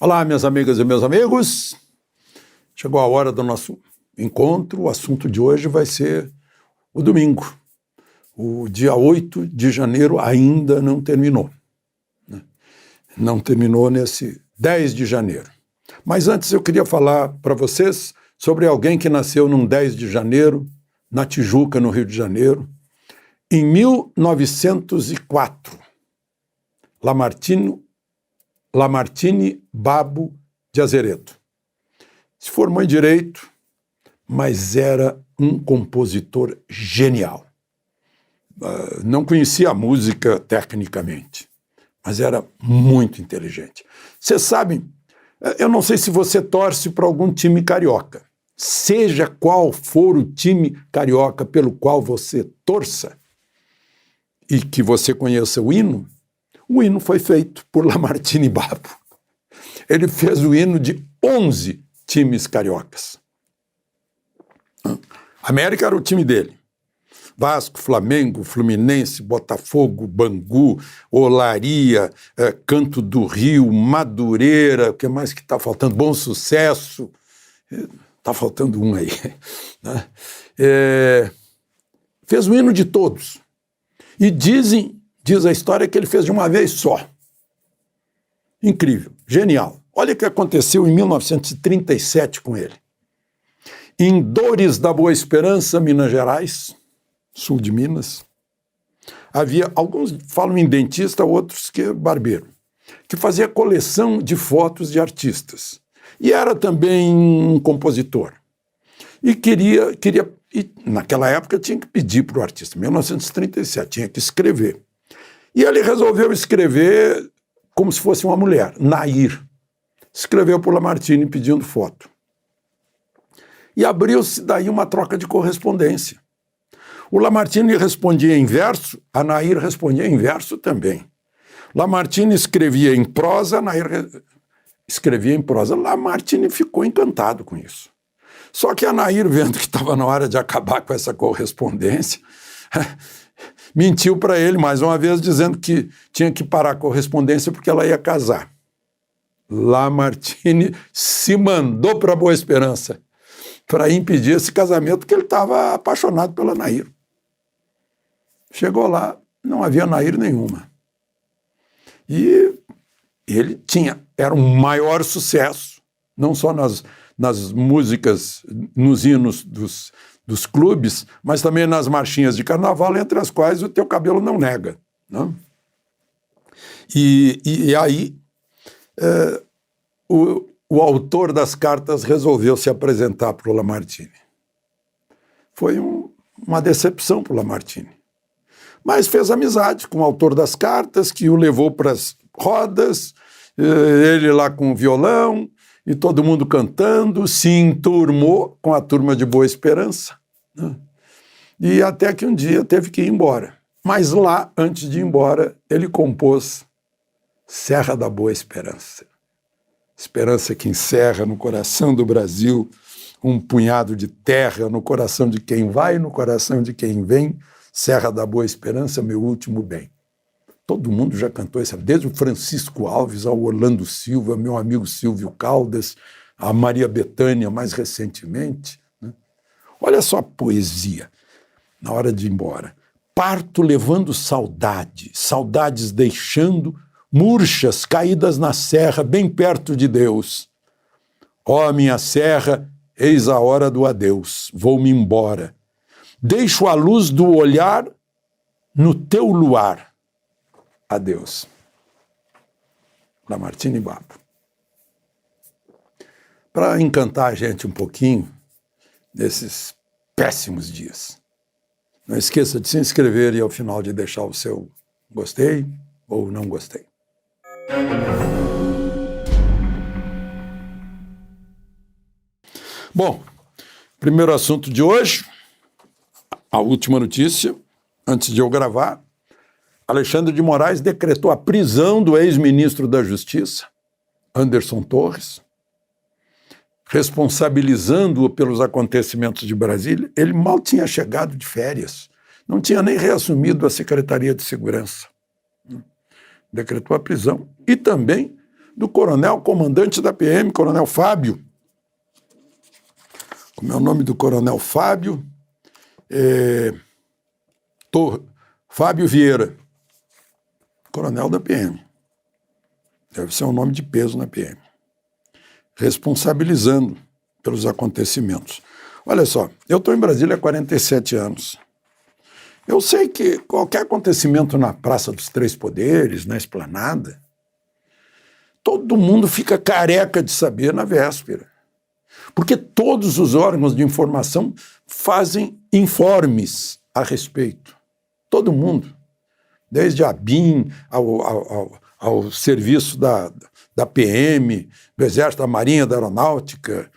Olá, minhas amigas e meus amigos. Chegou a hora do nosso encontro. O assunto de hoje vai ser o domingo. O dia 8 de janeiro ainda não terminou. Não terminou nesse 10 de janeiro. Mas antes eu queria falar para vocês sobre alguém que nasceu num 10 de janeiro, na Tijuca, no Rio de Janeiro, em 1904. Lamartine Babo de Azeredo. Se formou em Direito, mas era um compositor genial. Não conhecia a música tecnicamente, mas era muito inteligente. Vocês sabem, eu não sei se você torce para algum time carioca. Seja qual for o time carioca pelo qual você torça e que você conheça o hino foi feito por Lamartine Babo. Ele fez o hino de 11 times cariocas. América era o time dele. Vasco, Flamengo, Fluminense, Botafogo, Bangu, Olaria, Canto do Rio, Madureira, o que mais que está faltando? Bom Sucesso. Está faltando um aí. Né? Fez o hino de todos. E diz a história que ele fez de uma vez só. Incrível, genial. Olha o que aconteceu em 1937 com ele. Em Dores da Boa Esperança, Minas Gerais, sul de Minas, havia, alguns falam em dentista, outros que barbeiro, que fazia coleção de fotos de artistas. E era também um compositor. E e naquela época tinha que pedir para o artista, 1937, tinha que escrever. E ele resolveu escrever como se fosse uma mulher, Nair. Escreveu por Lamartine pedindo foto. E abriu-se daí uma troca de correspondência. O Lamartine respondia em verso, a Nair respondia em verso também. Lamartine escrevia em prosa, a Nair escrevia em prosa. Lamartine ficou encantado com isso. Só que a Nair, vendo que estava na hora de acabar com essa correspondência, mentiu para ele mais uma vez, dizendo que tinha que parar a correspondência porque ela ia casar. Lamartine se mandou para Boa Esperança para impedir esse casamento porque ele estava apaixonado pela Nair. Chegou lá, não havia Nair nenhuma. E ele era um maior sucesso, não só nas músicas, nos hinos dos clubes, mas também nas marchinhas de carnaval, entre as quais O Teu Cabelo Não Nega. Não? E aí o autor das cartas resolveu se apresentar para o Lamartine. Foi uma decepção para o Lamartine. Mas fez amizade com o autor das cartas, que o levou para as rodas, ele lá com o violão, e todo mundo cantando, se enturmou com a turma de Boa Esperança. Né? E até que um dia teve que ir embora. Mas lá, antes de ir embora, ele compôs Serra da Boa Esperança. Esperança que encerra no coração do Brasil um punhado de terra, no coração de quem vai, no coração de quem vem, Serra da Boa Esperança, meu último bem. Todo mundo já cantou isso, desde o Francisco Alves ao Orlando Silva, meu amigo Silvio Caldas, a Maria Bethânia mais recentemente. Né? Olha só a poesia, na hora de ir embora. Parto levando saudades deixando murchas caídas na serra, bem perto de Deus. Ó minha serra, eis a hora do adeus, vou-me embora. Deixo a luz do olhar no teu luar. Adeus. Lamartine Babo. Para encantar a gente um pouquinho nesses péssimos dias, não esqueça de se inscrever e ao final de deixar o seu gostei ou não gostei. Bom, primeiro assunto de hoje, a última notícia, antes de eu gravar, Alexandre de Moraes decretou a prisão do ex-ministro da Justiça, Anderson Torres, responsabilizando-o pelos acontecimentos de Brasília. Ele mal tinha chegado de férias, não tinha nem reassumido a Secretaria de Segurança. Decretou a prisão e também do coronel comandante da PM, coronel Fábio. Como é o nome do coronel Fábio? Fábio Vieira, coronel da PM. Deve ser um nome de peso na PM. Responsabilizando pelos acontecimentos. Olha só, eu estou em Brasília há 47 anos. Eu sei que qualquer acontecimento na Praça dos Três Poderes, na Esplanada, todo mundo fica careca de saber na véspera. Porque todos os órgãos de informação fazem informes a respeito. Todo mundo. Desde a BIM ao serviço da PM, do Exército, da Marinha, da Aeronáutica,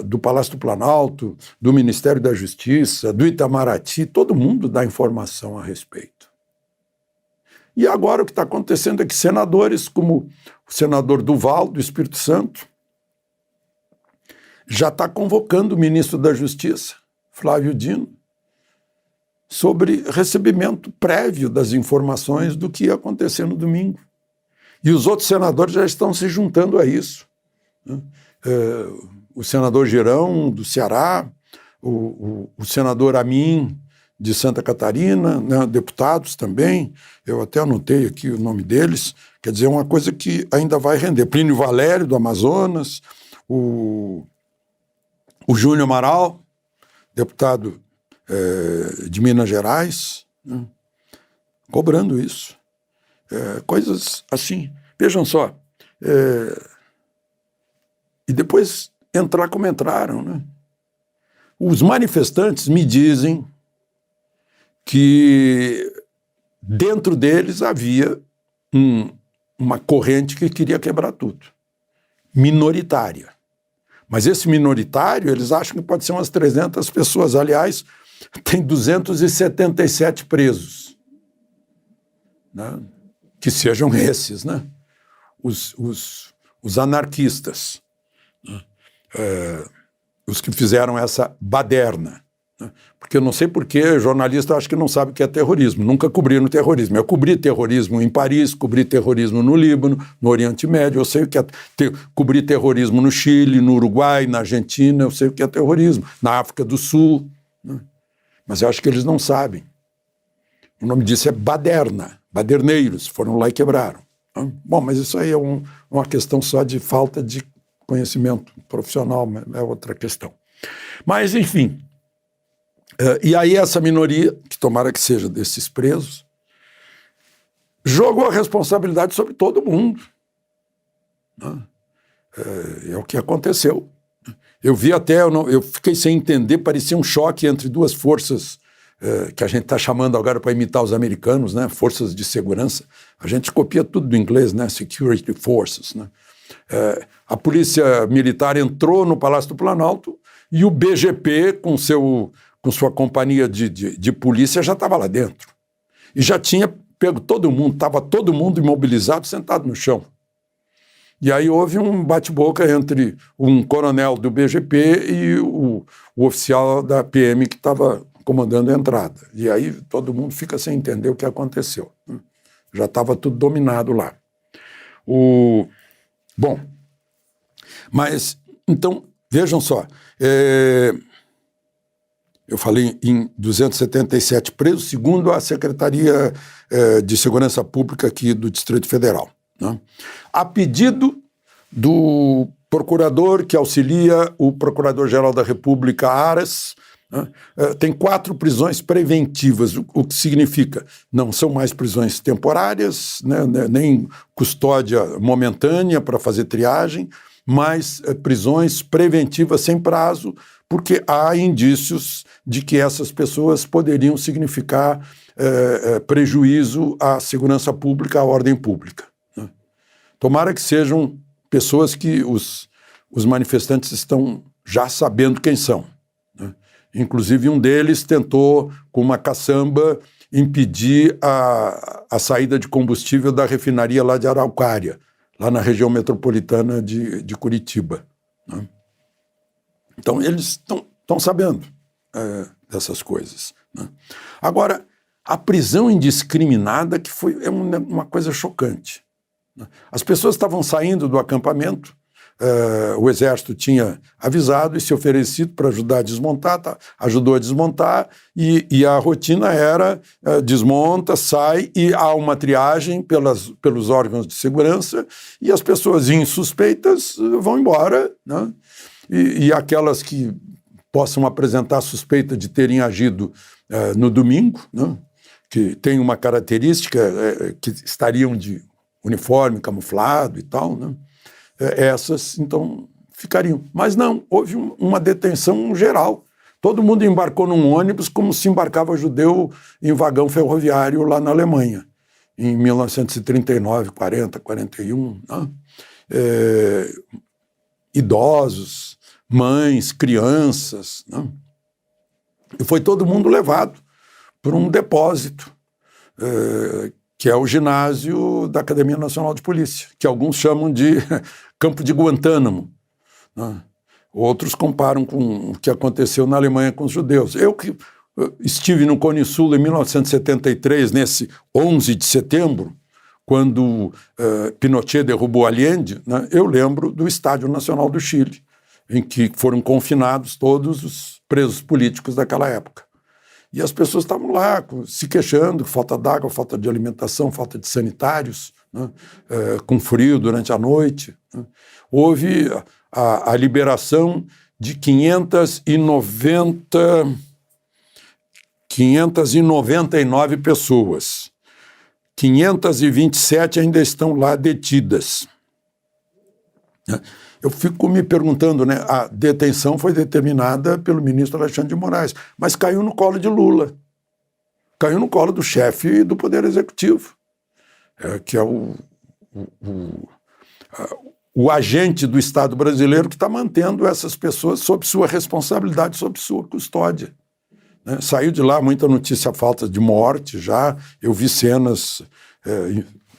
do Palácio do Planalto, do Ministério da Justiça, do Itamaraty, todo mundo dá informação a respeito. E agora o que está acontecendo é que senadores, como o senador Duval, do Espírito Santo, já está convocando o ministro da Justiça, Flávio Dino, sobre recebimento prévio das informações do que ia acontecer no domingo. E os outros senadores já estão se juntando a isso. O senador Girão, do Ceará, o senador Amin, de Santa Catarina, né, deputados também, eu até anotei aqui o nome deles, quer dizer, uma coisa que ainda vai render. Plínio Valério, do Amazonas, o Júnior Amaral, deputado de Minas Gerais, né, cobrando isso. Coisas assim. Vejam só. E depois entrar como entraram, né? Os manifestantes me dizem que dentro deles havia uma corrente que queria quebrar tudo. Minoritária. Mas esse minoritário, eles acham que pode ser umas 300 pessoas. Aliás, tem 277 presos. Né? Que sejam esses, né? Os anarquistas. Os que fizeram essa baderna. Né? Porque eu não sei por que jornalista acho que não sabe o que é terrorismo. Nunca cobriram terrorismo. Eu cobri terrorismo em Paris, cobri terrorismo no Líbano, no Oriente Médio. Eu sei o que é cobrir terrorismo no Chile, no Uruguai, na Argentina. Eu sei o que é terrorismo. Na África do Sul. Né? Mas eu acho que eles não sabem. O nome disso é baderna. Baderneiros. Foram lá e quebraram. Né? Bom, mas isso aí é uma questão só de falta de conhecimento profissional, é outra questão. Mas, enfim, e aí essa minoria, que tomara que seja desses presos, jogou a responsabilidade sobre todo mundo. Né? É o que aconteceu. Eu vi até, eu fiquei sem entender, parecia um choque entre duas forças que a gente está chamando agora para imitar os americanos, né? Forças de segurança. A gente copia tudo do inglês, né? Security Forces, né? A polícia militar entrou no Palácio do Planalto e o BGP, com sua companhia de polícia, já estava lá dentro. E já tinha pego todo mundo, estava todo mundo imobilizado, sentado no chão. E aí houve um bate-boca entre um coronel do BGP e o oficial da PM que estava comandando a entrada. E aí todo mundo fica sem entender o que aconteceu. Já estava tudo dominado lá. Bom, mas, então, vejam só, eu falei em 277 presos, segundo a Secretaria de Segurança Pública aqui do Distrito Federal. Né? A pedido do procurador que auxilia o Procurador-Geral da República, Aras, né? Tem 4 prisões preventivas, o que significa não são mais prisões temporárias, né? Nem custódia momentânea para fazer triagem, mas prisões preventivas sem prazo, porque há indícios de que essas pessoas poderiam significar prejuízo à segurança pública, à ordem pública. Né? Tomara que sejam pessoas que os manifestantes estão já sabendo quem são. Né? Inclusive, um deles tentou, com uma caçamba, impedir a saída de combustível da refinaria lá de Araucária, lá na região metropolitana de Curitiba. Né? Então, eles estão sabendo dessas coisas. Né? Agora, a prisão indiscriminada que é uma coisa chocante. As pessoas estavam saindo do acampamento, o exército tinha avisado e se oferecido para ajudar a desmontar, ajudou a desmontar, e a rotina era desmonta, sai, e há uma triagem pelos órgãos de segurança, e as pessoas insuspeitas vão embora, né? E aquelas que possam apresentar suspeita de terem agido no domingo, né? Que tem uma característica que estariam de uniforme camuflado e tal, né? Essas, então, ficariam. Mas não, houve uma detenção geral. Todo mundo embarcou num ônibus como se embarcava judeu em vagão ferroviário lá na Alemanha, em 1939, 40, 41. Né? Idosos, mães, crianças. Né? E foi todo mundo levado para um depósito, que é o ginásio da Academia Nacional de Polícia, que alguns chamam de campo de Guantánamo, né? Outros comparam com o que aconteceu na Alemanha com os judeus. Eu que estive no Cone Sul em 1973, nesse 11 de setembro, quando Pinochet derrubou Allende, né? Eu lembro do Estádio Nacional do Chile, em que foram confinados todos os presos políticos daquela época. E as pessoas estavam lá se queixando, falta d'água, falta de alimentação, falta de sanitários, né? Com frio durante a noite. Né? Houve a liberação de 599 pessoas. 527 ainda estão lá detidas. Eu fico me perguntando, né? A detenção foi determinada pelo ministro Alexandre de Moraes, mas caiu no colo de Lula. Caiu no colo do chefe do Poder Executivo, que é o agente do Estado brasileiro que está mantendo essas pessoas sob sua responsabilidade, sob sua custódia. Né? Saiu de lá muita notícia falsa de morte já, eu vi cenas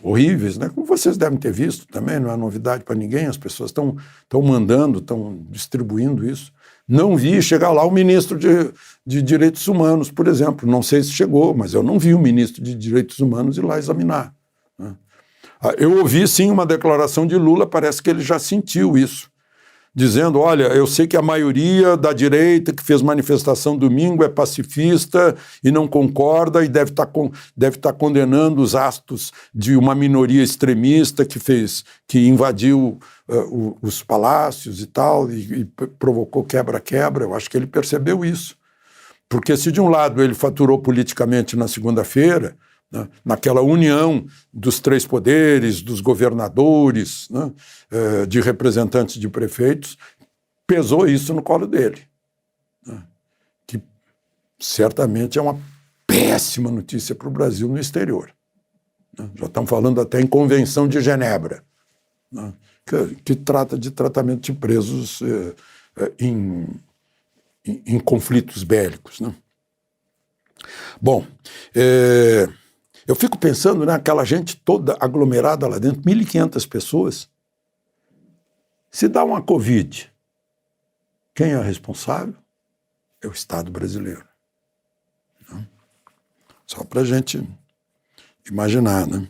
horríveis, né? Como vocês devem ter visto também, não é novidade para ninguém, as pessoas estão mandando, estão distribuindo isso. Não vi chegar lá o ministro de Direitos Humanos, por exemplo, não sei se chegou, mas eu não vi o ministro de Direitos Humanos ir lá examinar. Né? Eu ouvi sim uma declaração de Lula, parece que ele já sentiu isso, dizendo, olha, eu sei que a maioria da direita que fez manifestação domingo é pacifista e não concorda e deve estar condenando os atos de uma minoria extremista que invadiu os palácios e tal, e provocou quebra-quebra. Eu acho que ele percebeu isso. Porque se de um lado ele faturou politicamente na segunda-feira, né, naquela união dos três poderes, dos governadores, né, de representantes de prefeitos, pesou isso no colo dele. Né, que certamente é uma péssima notícia para o Brasil no exterior. Né, já estão falando até em Convenção de Genebra, né, que trata de tratamento de presos em conflitos bélicos. Né. Bom, eu fico pensando, né, aquela gente toda aglomerada lá dentro, 1.500 pessoas. Se dá uma Covid, quem é responsável? É o Estado brasileiro. Né? Só para a gente imaginar. Né?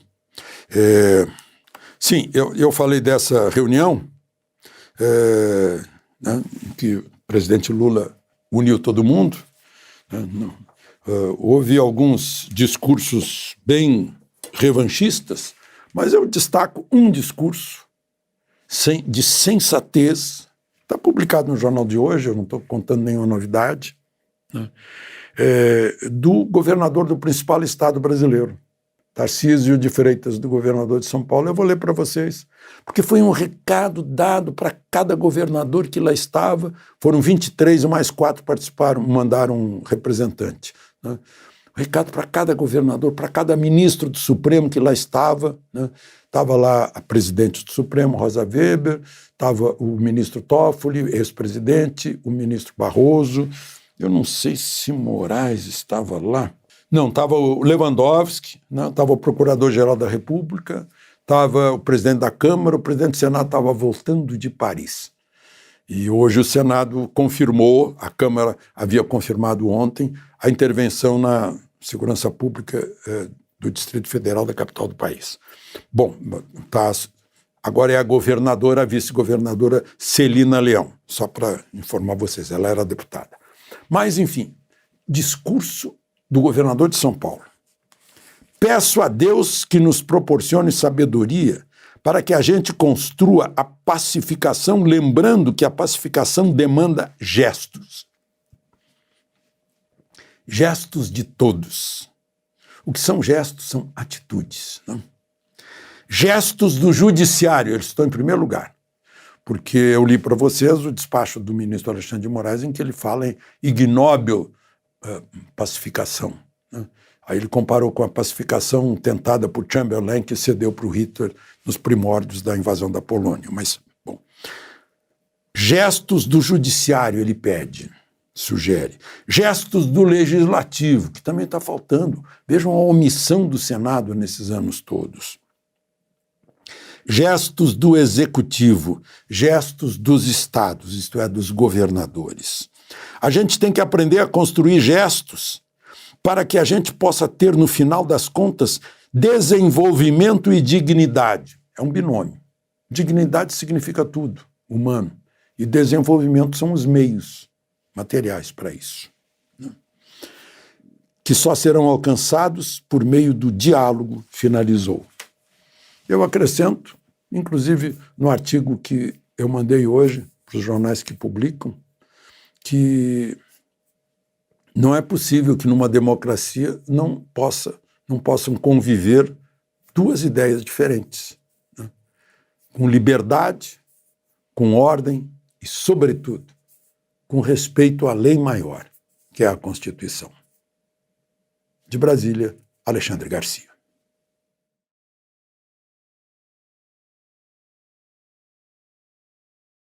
Sim, eu falei dessa reunião né, em que o presidente Lula uniu todo mundo. Né, houve alguns discursos bem revanchistas, mas eu destaco um discurso de sensatez, está publicado no Jornal de hoje, eu não estou contando nenhuma novidade, né, do governador do principal estado brasileiro, Tarcísio de Freitas, do governador de São Paulo. Eu vou ler para vocês, porque foi um recado dado para cada governador que lá estava. Foram 23 e mais 4 participaram, mandaram um representante. Né? Um recado para cada governador, para cada ministro do Supremo que lá estava. Né? Estava lá a presidente do Supremo, Rosa Weber, estava o ministro Toffoli, ex-presidente, o ministro Barroso. Eu não sei se Moraes estava lá. Não, estava o Lewandowski, né? Estava o Procurador-Geral da República, estava o presidente da Câmara, o presidente do Senado estava voltando de Paris. E hoje o Senado confirmou, a Câmara havia confirmado ontem, a intervenção na segurança pública do Distrito Federal, da capital do país. Bom, tá, agora é a governadora, a vice-governadora Celina Leão, só para informar vocês, ela era deputada. Mas, enfim, discurso do governador de São Paulo. Peço a Deus que nos proporcione sabedoria para que a gente construa a pacificação, lembrando que a pacificação demanda gestos. Gestos de todos. O que são gestos? São atitudes. Não? Gestos do judiciário, eles estão em primeiro lugar. Porque eu li para vocês o despacho do ministro Alexandre de Moraes em que ele fala em ignóbil pacificação. Né? Aí ele comparou com a pacificação tentada por Chamberlain, que cedeu para o Hitler nos primórdios da invasão da Polônia. Mas, bom, gestos do judiciário ele pede, sugere. Gestos do legislativo, que também está faltando. Vejam a omissão do Senado nesses anos todos. Gestos do executivo, gestos dos estados, isto é, dos governadores. A gente tem que aprender a construir gestos para que a gente possa ter, no final das contas, desenvolvimento e dignidade. É um binômio. Dignidade significa tudo, humano. E desenvolvimento são os meios materiais para isso. Que só serão alcançados por meio do diálogo, finalizou. Eu acrescento, inclusive no artigo que eu mandei hoje para os jornais que publicam, que não é possível que numa democracia não possam conviver duas ideias diferentes, né? Com liberdade, com ordem e, sobretudo, com respeito à lei maior, que é a Constituição. De Brasília, Alexandre Garcia.